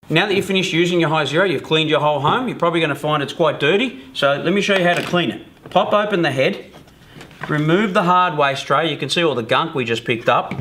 Now that you've finished using your Hizero, you've cleaned your whole home, you're probably going to find it's quite dirty. So let me show you how to clean it. Pop open the head, remove the hard waste tray. You can see all the gunk we just picked up.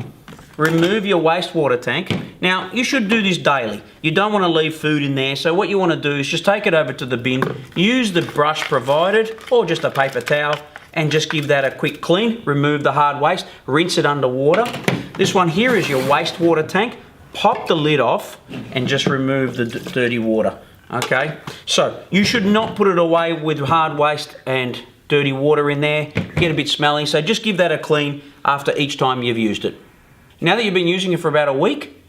Remove your wastewater tank. Now, you should do this daily. You don't want to leave food in there, so what you want to do is just take it over to the bin, use the brush provided, or just a paper towel, and just give that a quick clean. Remove the hard waste, rinse it underwater. This one here is your wastewater tank. Pop the lid off and just remove the dirty water, okay? So, you should not put it away with hard waste and dirty water in there. Get a bit smelly, so just give that a clean after each time you've used it. Now that you've been using it for about a week,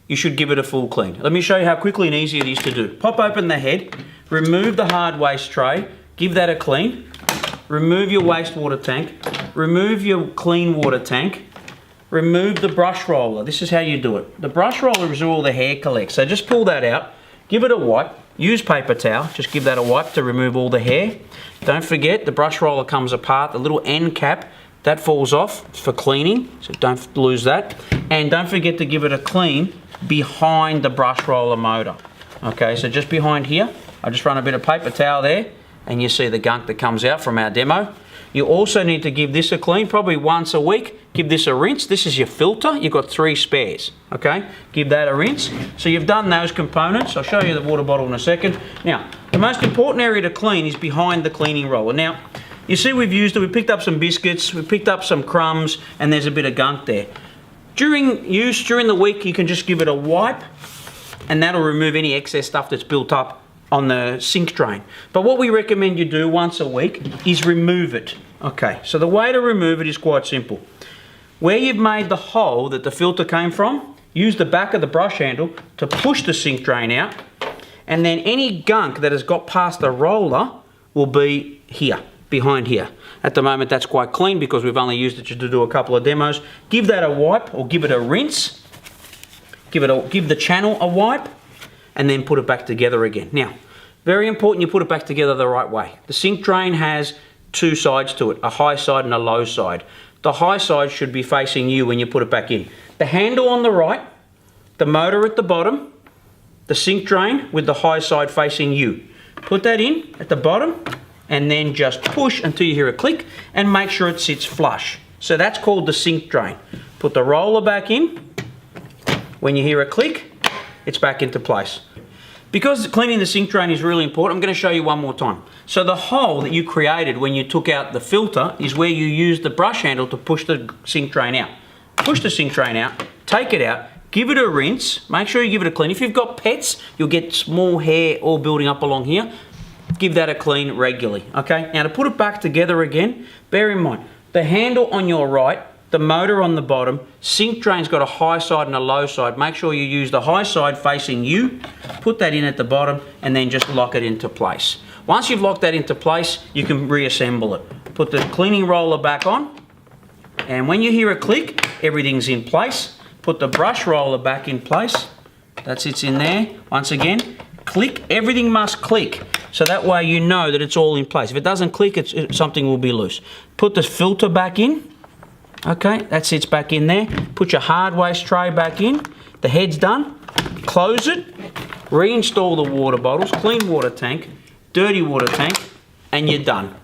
you should give it a full clean. Let me show you how quickly and easy it is to do. Pop open the head, remove the hard waste tray, give that a clean, remove your wastewater tank, remove your clean water tank, remove the brush roller. This is how you do it. The brush roller is where all the hair collects. So just pull that out, give it a wipe, use paper towel, just give that a wipe to remove all the hair. Don't forget the brush roller comes apart, the little end cap, that falls off for cleaning, so don't lose that. And don't forget to give it a clean behind the brush roller motor. Okay, so just behind here, I just run a bit of paper towel there, and you see the gunk that comes out from our demo. You also need to give this a clean, probably once a week. Give this a rinse. This is your filter. You've got 3 spares, okay? Give that a rinse. So you've done those components. I'll show you the water bottle in a second. Now, the most important area to clean is behind the cleaning roller. Now, you see we've used it, we picked up some biscuits, we picked up some crumbs, and there's a bit of gunk there. During use, during the week, you can just give it a wipe, and that'll remove any excess stuff that's built up on the sink drain. But what we recommend you do once a week is remove it. Okay, so the way to remove it is quite simple. Where you've made the hole that the filter came from, use the back of the brush handle to push the sink drain out, and then any gunk that has got past the roller will be here, behind here. At the moment that's quite clean because we've only used it to do a couple of demos. Give that a wipe or give it a rinse. Give the channel a wipe, and then put it back together again. Now, very important you put it back together the right way. The sink drain has 2 sides to it, a high side and a low side. The high side should be facing you when you put it back in. The handle on the right, the motor at the bottom, the sink drain with the high side facing you. Put that in at the bottom and then just push until you hear a click and make sure it sits flush. So that's called the sink drain. Put the roller back in. When you hear a click, it's back into place. Because cleaning the sink drain is really important, I'm going to show you one more time. So the hole that you created when you took out the filter is where you use the brush handle to push the sink drain out. Push the sink drain out, take it out, give it a rinse, make sure you give it a clean. If you've got pets, you'll get small hair all building up along here. Give that a clean regularly, okay? Now to put it back together again, bear in mind, the handle on your right, the motor on the bottom, sink drain's got a high side and a low side. Make sure you use the high side facing you, put that in at the bottom, and then just lock it into place. Once you've locked that into place, you can reassemble it. Put the cleaning roller back on, and when you hear a click, everything's in place. Put the brush roller back in place. That sits in there. Once again, click, everything must click. So that way you know that it's all in place. If it doesn't click, something will be loose. Put the filter back in. Okay, that sits back in there. Put your hard waste tray back in. The head's done. Close it. Reinstall the water bottles, clean water tank, dirty water tank, and you're done.